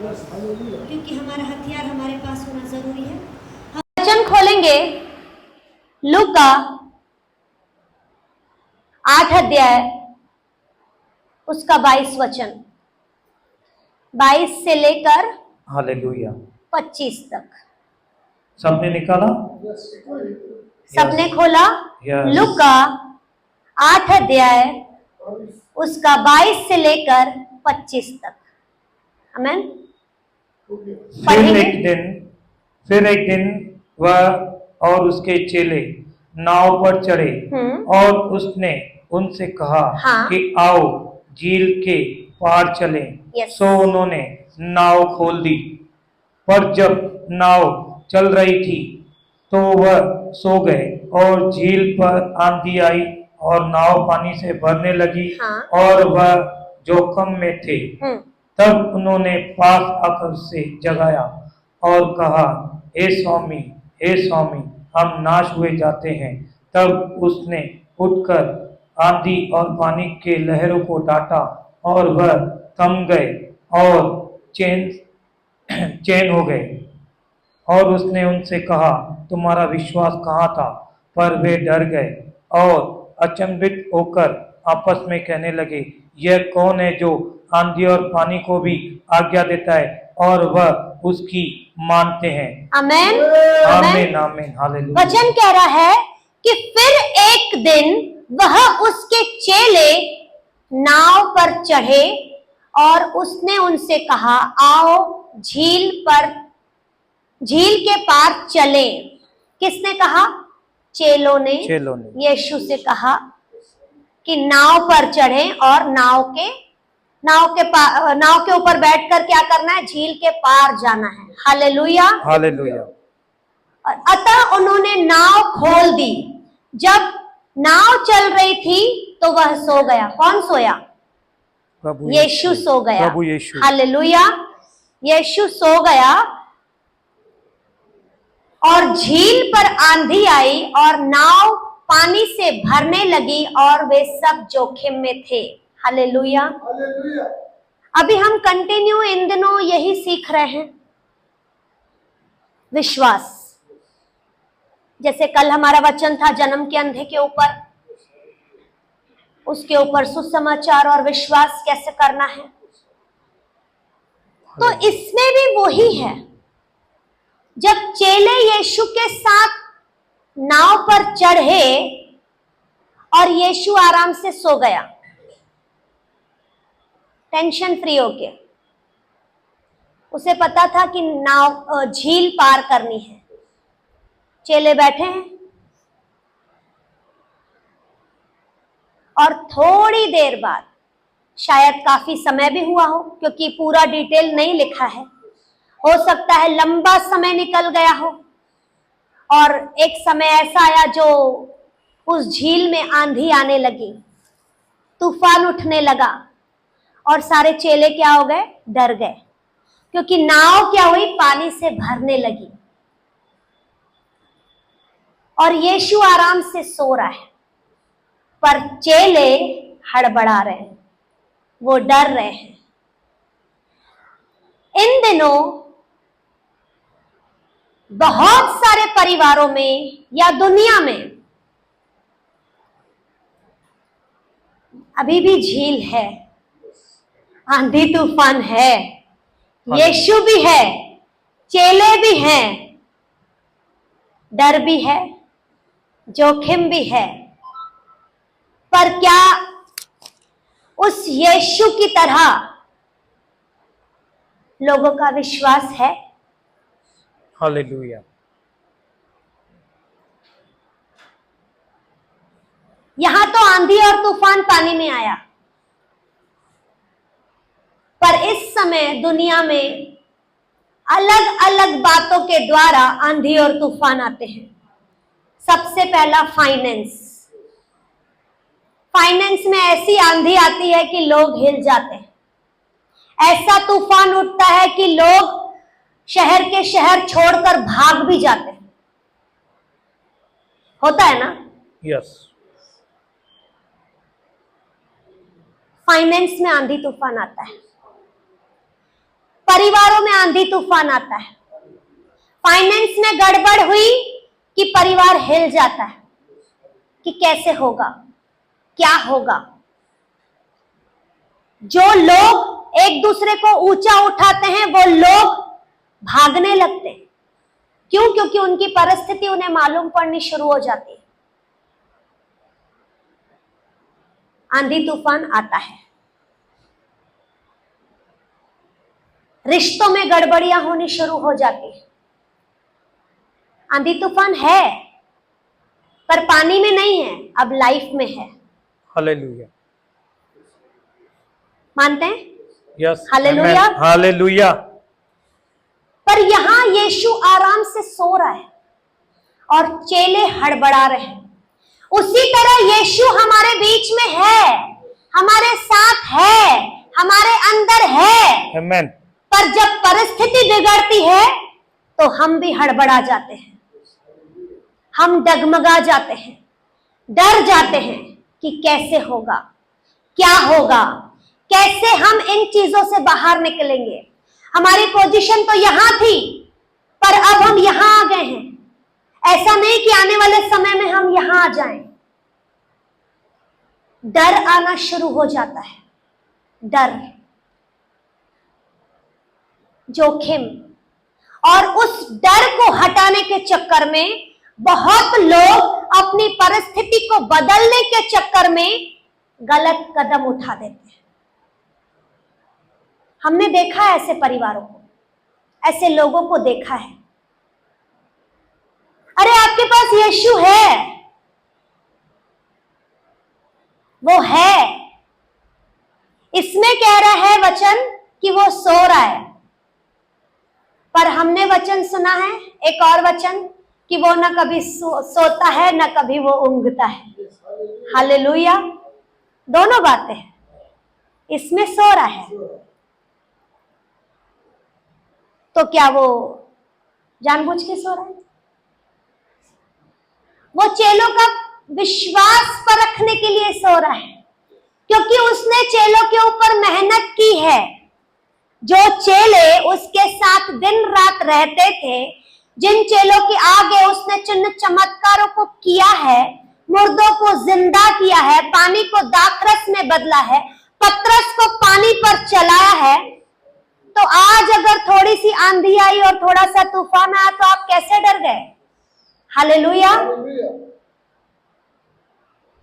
क्योंकि हमारा हथियार हमारे पास होना जरूरी है। वचन खोलेंगे लूका 8 अध्याय उसका 22 वचन, 22 से लेकर हालेलुया। 25 तक। सबने निकाला? सबने खोला? Yes. लूका 8 अध्याय उसका 22 से लेकर 25 तक। आमेन। फिर एक दिन वह और उसके चेले नाव पर चढ़े और उसने उनसे कहा कि आओ झील के पार चलें। सो उन्होंने नाव खोल दी, पर जब नाव चल रही थी तो वह सो गए और झील पर आंधी आई और नाव पानी से भरने लगी और वह जोखिम में थे। तब उन्होंने पास आकर उसे जगाया और कहा, हे स्वामी, हम नाश हुए जाते हैं। तब उसने उठकर आंधी और पानी के लहरों को डांटा और वह थम गए और चैन हो गए। और उसने उनसे कहा, तुम्हारा विश्वास कहाँ था? पर वे डर गए और अचंभित होकर आपस में कहने लगे, यह कौन है जो आंधी और पानी को भी आज्ञा देता है और वह उसकी मानते हैं। आमेन, आमेन, आमेन, हालेलुया। वचन कह रहा है कि फिर एक दिन वह उसके चेले नाव पर चढ़े और उसने उनसे कहा, आओ झील के पार चले। किसने कहा? चेलों ने यीशु से कहा कि नाव पर चढ़े और नाव के ऊपर बैठकर क्या करना है? झील के पार जाना है। Hallelujah, hallelujah. अतः उन्होंने नाव खोल दी। जब नाव चल रही थी तो वह सो गया। कौन सोया? यीशु सो गया। प्रभु यीशु। हालेलुया, यीशु सो गया और झील पर आंधी आई और नाव पानी से भरने लगी और वे सब जोखिम में थे। हालेलुया। अभी हम कंटिन्यू इन दिनों यही सीख रहे हैं, विश्वास। जैसे कल हमारा वचन था जन्म के अंधे के ऊपर, उसके ऊपर सुसमाचार और विश्वास कैसे करना है। तो इसमें भी वही है। जब चेले यीशु के साथ नाव पर चढ़े और यीशु आराम से सो गया, टेंशन फ्री होके। उसे पता था कि नाव झील पार करनी है। चेले बैठे हैं और थोड़ी देर बाद, शायद काफी समय भी हुआ हो क्योंकि पूरा डिटेल नहीं लिखा है, हो सकता है लंबा समय निकल गया हो और एक समय ऐसा आया जो उस झील में आंधी आने लगी, तूफान उठने लगा और सारे चेले क्या हो गए? डर गए, क्योंकि नाव क्या हुई? पानी से भरने लगी और यीशु आराम से सो रहा है, पर चेले हड़बड़ा रहे हैं, वो डर रहे हैं। इन दिनों बहुत सारे परिवारों में या दुनिया में अभी भी झील है, आंधी तूफान है, यीशु भी है, चेले भी हैं, डर भी है, जोखिम भी है। पर क्या उस यीशु की तरह लोगों का विश्वास है? हालेलुया। यहां तो आंधी और तूफान पानी में आया, पर इस समय दुनिया में अलग अलग बातों के द्वारा आंधी और तूफान आते हैं। सबसे पहला फाइनेंस में ऐसी आंधी आती है कि लोग हिल जाते हैं। ऐसा तूफान उठता है कि लोग शहर के शहर छोड़कर भाग भी जाते हैं। होता है ना? यस। फाइनेंस में आंधी तूफान आता है, परिवारों में आंधी तूफान आता है। फाइनेंस में गड़बड़ हुई कि परिवार हिल जाता है कि कैसे होगा, क्या होगा। जो लोग एक दूसरे को ऊंचा उठाते हैं वो लोग भागने लगते हैं। क्यों? क्योंकि उनकी परिस्थिति उन्हें मालूम पड़नी शुरू हो जाती है। आंधी तूफान आता है, रिश्तों में गड़बड़ियां होनी शुरू हो जाती है। आंधी तूफान है पर पानी में नहीं है, अब लाइफ में है। हालेलुया। मानते हैं? यस। हालेलुया। हालेलुया। पर यहां यीशु आराम से सो रहा है और चेले हड़बड़ा रहे हैं। उसी तरह यीशु हमारे बीच में है, हमारे साथ है, हमारे अंदर है। आमेन। पर जब परिस्थिति बिगड़ती है तो हम भी हड़बड़ा जाते हैं, हम डगमगा जाते हैं, डर जाते हैं कि कैसे होगा, क्या होगा, कैसे हम इन चीजों से बाहर निकलेंगे। हमारी पोजीशन तो यहां थी पर अब हम यहां आ गए हैं। ऐसा नहीं कि आने वाले समय में हम यहां आ जाएं। डर आना शुरू हो जाता है, डर, जोखिम। और उस डर को हटाने के चक्कर में बहुत लोग अपनी परिस्थिति को बदलने के चक्कर में गलत कदम उठा देते हैं। हमने देखा है ऐसे परिवारों को, ऐसे लोगों को देखा है। अरे आपके पास यीशु है, वो है। इसमें कह रहा है वचन कि वो सो रहा है, पर हमने वचन सुना है एक और वचन कि वो न कभी सोता है न कभी वो ऊँघता है। हालेलुया। दोनों बातें हैं। इसमें सो रहा है तो क्या वो जानबूझ के सो रहा है? वो चेलों का विश्वास परखने के लिए सो रहा है, क्योंकि उसने चेलों के ऊपर मेहनत की है। जो चेले उसके साथ दिन रात रहते थे, जिन चेलों के आगे उसने चिन्ह चमत्कारों को किया है, मुर्दों को जिंदा किया है, पानी को दाखरस में बदला है, पतरस को पानी पर चलाया है, तो आज अगर थोड़ी सी आंधी आई और थोड़ा सा तूफान आया तो आप कैसे डर गए? हालेलुया।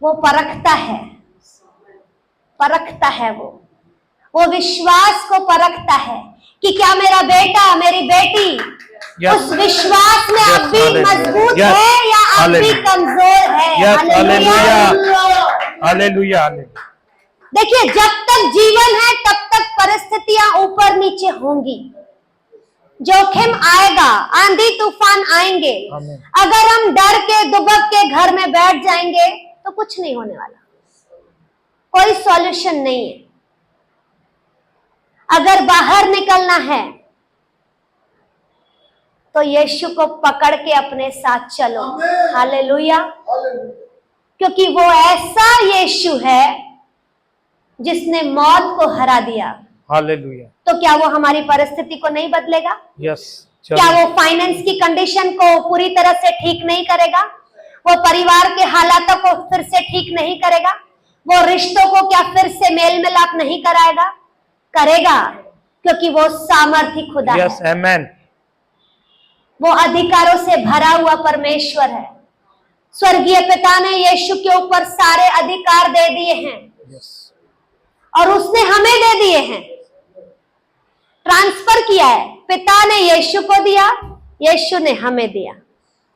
वो परखता है, परखता है। वो विश्वास को परखता है कि क्या मेरा बेटा, मेरी बेटी उस विश्वास में अब भी मजबूत है या अब भी कमजोर है। हालेलुया। हालेलुया। देखिए, जब तक जीवन है तब तक परिस्थितियां ऊपर नीचे होंगी, जोखिम आएगा, आंधी तूफान आएंगे। अगर हम डर के दुबक के घर में बैठ जाएंगे तो कुछ नहीं होने वाला, कोई सॉल्यूशन नहीं है। अगर बाहर निकलना है तो यीशु को पकड़ के अपने साथ चलो। हालेलुया। क्योंकि वो ऐसा यीशु है जिसने मौत को हरा दिया। हालेलुया। तो क्या वो हमारी परिस्थिति को नहीं बदलेगा? यस। क्या वो फाइनेंस की कंडीशन को पूरी तरह से ठीक नहीं करेगा? वो परिवार के हालातों को फिर से ठीक नहीं करेगा? वो रिश्तों को क्या फिर से मेल मिलाप नहीं कराएगा? करेगा, क्योंकि वो सामर्थी खुदा है। यस, आमेन। वो अधिकारों से भरा हुआ परमेश्वर है। स्वर्गीय पिता ने यीशु के ऊपर सारे अधिकार दे दिए हैं। यस। और उसने हमें दे दिए हैं, ट्रांसफर किया है। पिता ने यीशु को दिया, यीशु ने हमें दिया।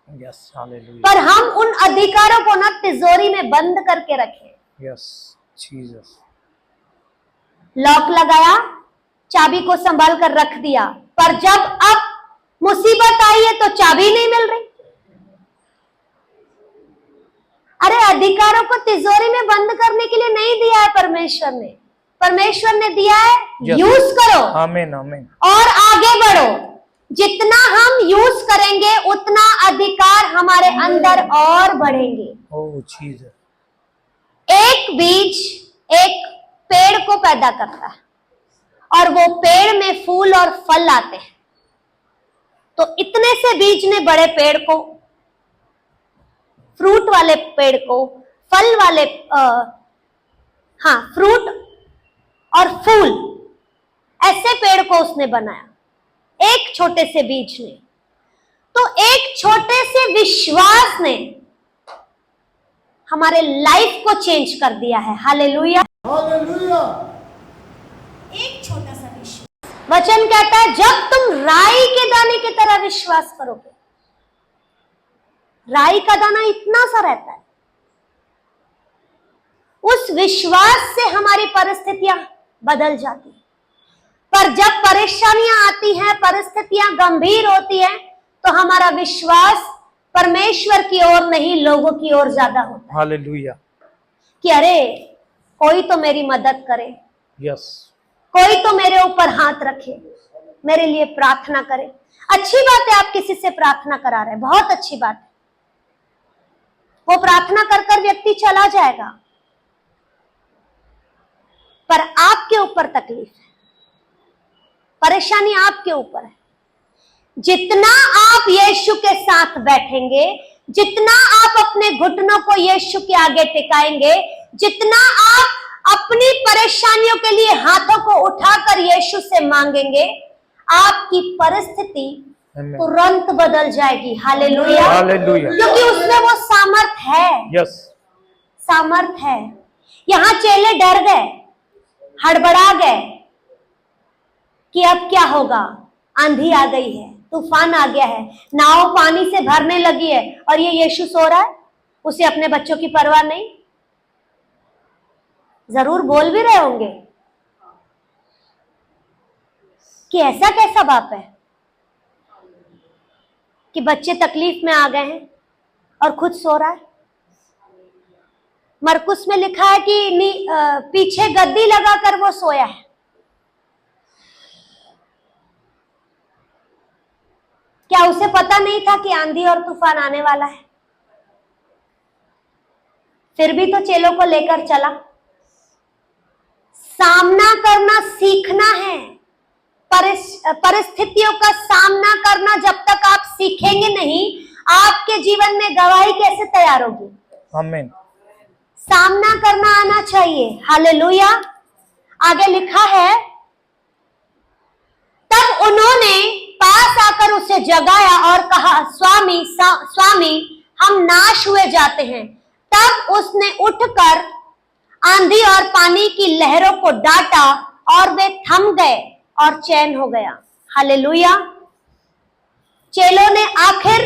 Yes, hallelujah. पर हम उन अधिकारों को ना तिजोरी में बंद करके रखे। Yes, Jesus. लॉक लगाया, चाबी को संभाल कर रख दिया, पर जब अब मुसीबत आई है तो चाबी नहीं मिल रही। अरे अधिकारों को तिजोरी में बंद करने के लिए नहीं दिया है परमेश्वर ने। परमेश्वर ने दिया है, यूज करो। आमीन, आमीन। और आगे बढ़ो। जितना हम यूज करेंगे उतना अधिकार हमारे अंदर और बढ़ेंगे। ओह जीसस। एक बीज एक पेड़ को पैदा करता है। और वो पेड़ में फूल और फल आते हैं। तो इतने से बीज ने बड़े पेड़ को, फ्रूट वाले पेड़ को, फल वाले फ्रूट और फूल, ऐसे पेड़ को उसने बनाया एक छोटे से बीज ने। तो एक छोटे से विश्वास ने हमारे लाइफ को चेंज कर दिया है। Hallelujah, hallelujah. एक छोटा सा विश्वास। वचन कहता है जब तुम राई के दाने की तरह विश्वास करोगे, राई का दाना इतना सा रहता है, उस विश्वास से हमारी परिस्थितियां बदल जाती हैं। पर जब परेशानियां आती हैं, परिस्थितियां गंभीर होती हैं, तो हमारा विश्वास परमेश्वर की ओर नहीं, लोगों की ओर ज्यादा होता है। हालेलुया। कि अरे कोई तो मेरी मदद करे, यस, कोई तो मेरे ऊपर हाथ रखे, मेरे लिए प्रार्थना करे। अच्छी बात है आप किसी से प्रार्थना करा रहे हैं, बहुत अच्छी बात है। वो प्रार्थना कर कर व्यक्ति चला जाएगा, पर आपके ऊपर तकलीफ है, परेशानी आपके ऊपर है। जितना आप यीशु के साथ बैठेंगे, जितना आप अपने घुटनों को यीशु के आगे टिकाएंगे, जितना आप अपनी परेशानियों के लिए हाथों को उठाकर यीशु से मांगेंगे, आपकी परिस्थिति तुरंत बदल जाएगी। Hallelujah, hallelujah. क्योंकि उसमें वो सामर्थ है। यस, सामर्थ है। यहां चेले डर गए, हड़बड़ा गए कि अब क्या होगा, आंधी आ गई है, तूफान आ गया है, नाव पानी से भरने लगी है और ये यीशु सो रहा है, उसे अपने बच्चों की परवाह नहीं। जरूर बोल भी रहे होंगे कि ऐसा कैसा बाप है कि बच्चे तकलीफ में आ गए हैं और खुद सो रहा है। मरकुस में लिखा है कि पीछे गद्दी लगाकर वो सोया है। क्या उसे पता नहीं था कि आंधी और तूफान आने वाला है? फिर भी तो चेलों को लेकर चला। सामना करना सीखना है। परिस्थितियों का सामना करना जब तक आप सीखेंगे नहीं, आपके जीवन में गवाही कैसे तैयार होगी? आमीन। सामना करना आना चाहिए। हालेलुया। आगे लिखा है, तब उन्होंने पास आकर उसे जगाया और कहा, स्वामी स्वामी, हम नाश हुए जाते हैं। तब उसने उठकर आंधी और पानी की लहरों को डांटा और वे थम गए और चैन हो गया। हालेलुया। चेलों ने आखिर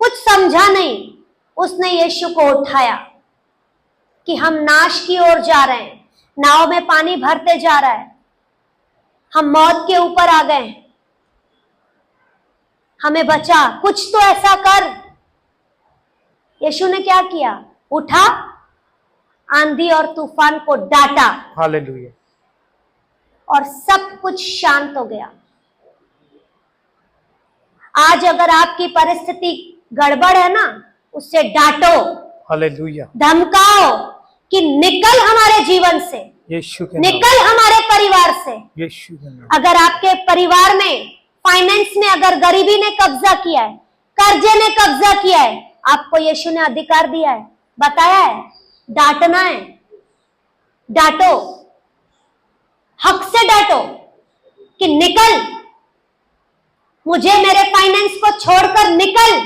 कुछ समझा नहीं, उसने यीशु को उठाया कि हम नाश की ओर जा रहे हैं, नाव में पानी भरते जा रहा है, हम मौत के ऊपर आ गए हैं, हमें बचा, कुछ तो ऐसा कर। यीशु ने क्या किया? उठा, आंधी और तूफान को डांटा। हालेलुया। और सब कुछ शांत हो गया। आज अगर आपकी परिस्थिति गड़बड़ है ना, उससे डांटो, हालेलुया, धमकाओ कि निकल हमारे जीवन से, यीशु के निकल हमारे परिवार से। यीशु के नाम। अगर आपके परिवार में, फाइनेंस में अगर गरीबी ने कब्जा किया है, कर्जे ने कब्जा किया है, आपको यीशु ने अधिकार दिया है, बताया है, डांटना है। डांटो, हक से डांटो कि निकल, मुझे मेरे फाइनेंस को छोड़कर निकल।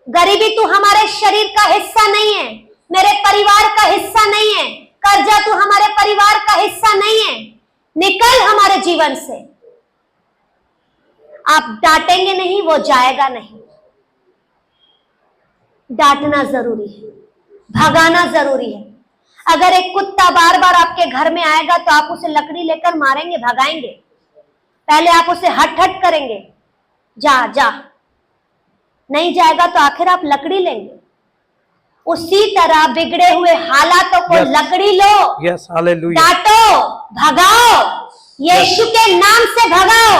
गरीबी तू हमारे शरीर का हिस्सा नहीं है, मेरे परिवार का हिस्सा नहीं है, कर्जा तू हमारे परिवार का हिस्सा नहीं है, निकल हमारे जीवन से। आप डांटेंगे नहीं, वो जाएगा नहीं। डांटना जरूरी है, भगाना जरूरी है। अगर एक कुत्ता बार बार आपके घर में आएगा तो आप उसे लकड़ी लेकर मारेंगे, भगाएंगे? पहले आप उसे हट हट करेंगे, जा जा, नहीं जाएगा तो आखिर आप लकड़ी लेंगे। उसी तरह बिगड़े हुए हालातों को लकड़ी लो, यस, हालेलुया, डांटो, भगाओ, यीशु के नाम से भगाओ।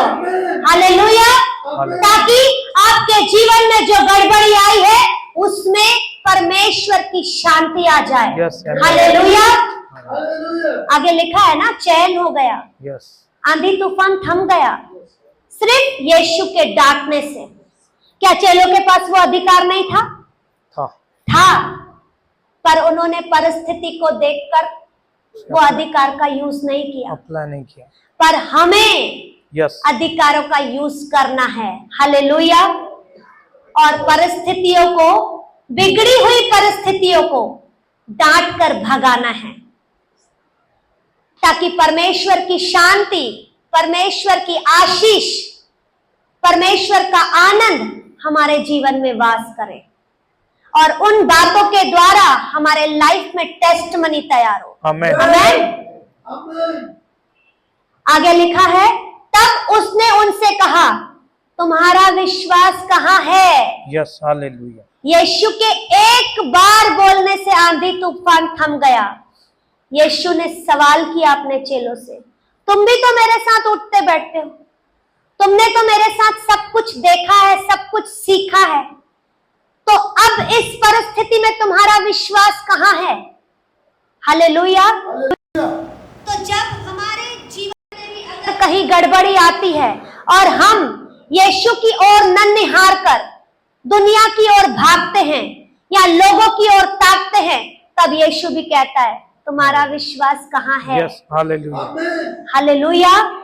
हालेलुया। ताकि आपके जीवन में जो गड़बड़ी आई है उसमें परमेश्वर की शांति आ जाए। Yes, amen. हालेलुया। हालेलुया। आगे लिखा है ना, चैन हो गया। यस, आंधी तूफान थम गया सिर्फ यीशु के डांटने से। क्या चेलों के पास वो अधिकार नहीं था? था, पर उन्होंने परिस्थिति को देखकर वो अधिकार का यूज नहीं किया, अप्लाई नहीं किया। पर हमें अधिकारों का यूज करना है। हालेलुया। और परिस्थितियों को, बिगड़ी हुई परिस्थितियों को डांट कर भगाना है, ताकि परमेश्वर की शांति, परमेश्वर की आशीष, परमेश्वर का आनंद हमारे जीवन में वास करे और उन बातों के द्वारा हमारे लाइफ में टेस्टमनी तैयार हो। आमीन। आमीन। आगे लिखा है, तब उसने उनसे कहा, तुम्हारा विश्वास कहाँ है? Yes, hallelujah. यीशु के एक बार बोलने से आंधी तूफान थम गया। यीशु ने सवाल किया अपने चेलों से, तुम भी तो मेरे साथ उठते बैठते हो, तुमने तो मेरे साथ सब कुछ देखा है, सब कुछ सीखा है, तो अब इस परिस्थिति में तुम्हारा विश्वास कहाँ है? हालेलुया। तो जब हमारे जीवन में भी अगर कहीं गड़बड़ी आती है और हम यीशु की ओर न निहार कर दुनिया की ओर भागते हैं या लोगों की ओर ताकते हैं, तब यीशु भी कहता है, तुम्हारा विश्वास कहाँ है? Yes, hallelujah. हालेलुया।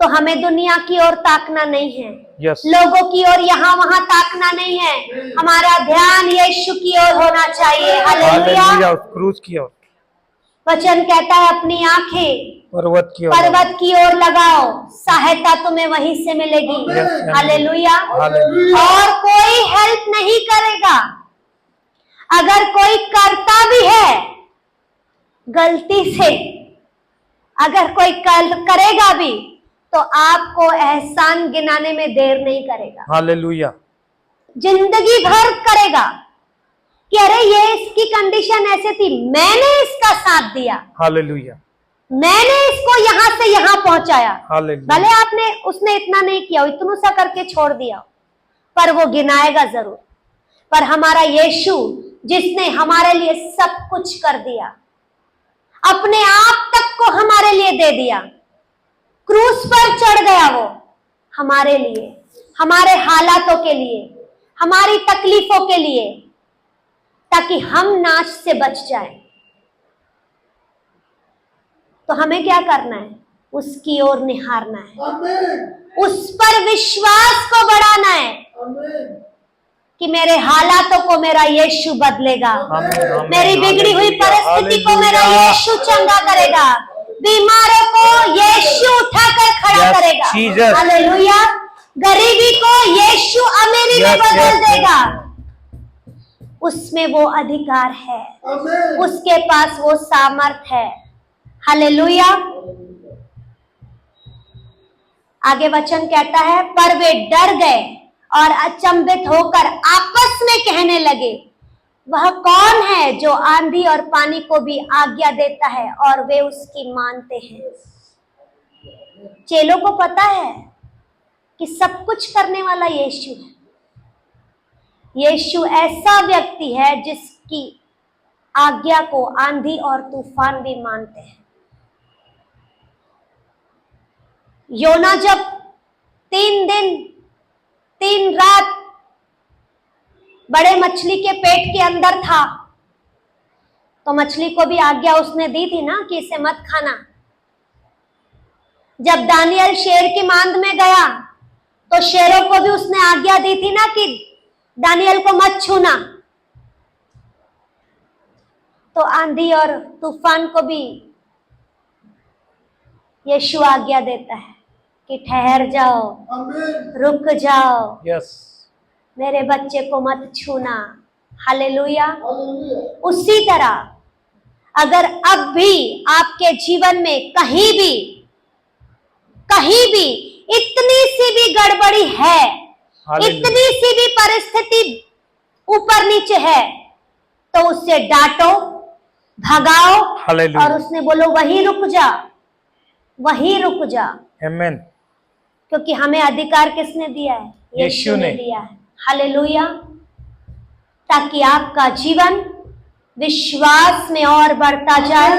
तो हमें दुनिया की ओर ताकना नहीं है, यस, लोगों की ओर यहाँ वहां ताकना नहीं है, हमारा ध्यान यीशु की ओर होना चाहिए। हालेलुया। क्रूज की ओर। वचन कहता है, अपनी आंखें पर्वत की ओर, पर्वत की ओर लगाओ, सहायता तुम्हें वहीं से मिलेगी। हालेलुया। और कोई हेल्प नहीं करेगा, अगर कोई करता भी है गलती से, अगर कोई करेगा भी तो आपको एहसान गिनाने में देर नहीं करेगा। हालेलुया। जिंदगी भर करेगा कि अरे ये इसकी कंडीशन ऐसे थी, मैंने इसका साथ दिया, हालेलुया, मैंने इसको यहां से यहां पहुंचाया। हालेलुया। भले आपने, उसने इतना नहीं किया, इतना सा करके छोड़ दिया, पर वो गिनाएगा जरूर। पर हमारा यीशु, जिसने हमारे लिए सब कुछ कर दिया, अपने आप तक को हमारे लिए दे दिया, क्रूस पर चढ़ गया वो हमारे लिए, हमारे हालातों के लिए, हमारी तकलीफों के लिए, ताकि हम नाश से बच जाएं। तो हमें क्या करना है? उसकी ओर निहारना है, उस पर विश्वास को बढ़ाना है कि मेरे हालातों को मेरा यीशु बदलेगा, मेरी बिगड़ी हुई परिस्थिति को मेरा यीशु चंगा करेगा, बीमारों को यीशु उठाकर खड़ा करेगा। हालेलुया। गरीबी को यीशु अमीरी में बदल देगा। उसमें वो अधिकार है, उसके पास वो सामर्थ है। हालेलुया। आगे वचन कहता है, पर वे डर गए और अचंभित होकर आपस में कहने लगे, वह कौन है जो आंधी और पानी को भी आज्ञा देता है और वे उसकी मानते हैं? चेलों को पता है कि सब कुछ करने वाला यीशु है। यीशु ऐसा व्यक्ति है जिसकी आज्ञा को आंधी और तूफान भी मानते हैं। योना जब 3 दिन 3 रात बड़े मछली के पेट के अंदर था, तो मछली को भी आज्ञा उसने दी थी ना कि इसे मत खाना। जब दानियल शेर की मांद में गया, तो शेरों को भी उसने आज्ञा दी थी ना कि दानियल को मत छूना। तो आंधी और तूफान को भी यीशु आज्ञा देता है कि ठहर जाओ, रुक जाओ, मेरे बच्चे को मत छूना। हालेलुया। उसी तरह अगर अब भी आपके जीवन में कहीं भी इतनी सी भी गड़बड़ी है, इतनी सी भी परिस्थिति ऊपर नीचे है, तो उससे डांटो, भगाओ और उसने बोलो वहीं रुक जा, वहीं रुक जा। आमीन। क्योंकि हमें अधिकार किसने दिया है? यीशु ने दिया है। हालेलुया। ताकि आपका जीवन विश्वास में और बढ़ता जाए,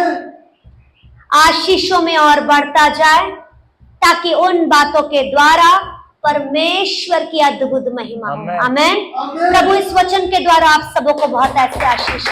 आशीषों में और बढ़ता जाए, ताकि उन बातों के द्वारा परमेश्वर की अद्भुत महिमा हो। आमेन। प्रभु इस वचन के द्वारा आप सबों को बहुत ऐसे आशीष।